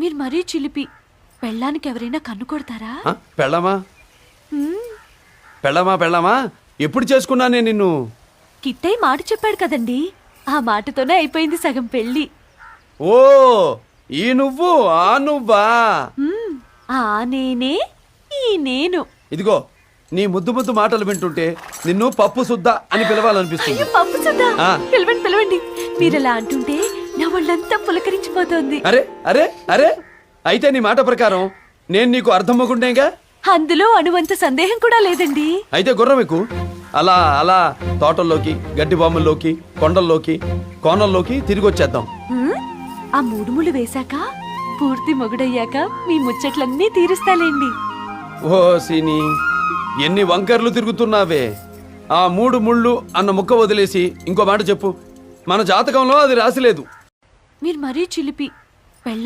మీరు మరీ చిలిపి. పెళ్ళానికి ఎవరైనా కన్ను కొడతారా? పెళ్ళామా పెళ్ళామా పెళ్ళామా ఎప్పుడు చేసుకున్నానే నిన్ను? కిట్టయ్య మాట చెప్పాడు కదండి, ఆ మాటతోనే అయిపోయింది సగం పెళ్ళి. ఓ ఈ నువ్వు ఆ నువ్వా? ఆ నేనే ఈ నేను. ఇదిగో నీ ముద్దు ముద్దు మాటలు వింటుంటే నిన్ను పప్పు సుద్ద అని పిలవాలనిపిస్తుంది. అయ్యో పప్పు సుద్దా, పిలవండి పిలవండి. మీరలా అంటుంటే నా ఒళ్ళంతా పులకరించిపోతోంది. అరే అరే అరే అయితే నీ మాట ప్రకారం నేను నీకు అర్థమవుకుంటేగా? అందులో అణువంత సందేహం కూడా లేదండి. అయితే గుర్రం ఎక్కు. అలా అలా తోటల్లోకి, గడ్డి బాముల్లోకి, కొండల్లోకి, కోనల్లోకి తిరిగి వచ్చేద్దాం. ఆ 3 ముళ్ళు వేశాక పూర్తి మొగుడయ్యాక మీ ముచ్చట్లన్నీ తీరుస్తాలేండి. ఓ సిని, ఎన్ని వంకర్లు తిరుగుతున్నావే. ఆ 3 ముళ్ళు అన్న ముక్క వదిలేసి ఇంకో మాట చెప్పు. మన జాతకంలో అది రాసిలేదు. మీరు మరీ చిలిపి.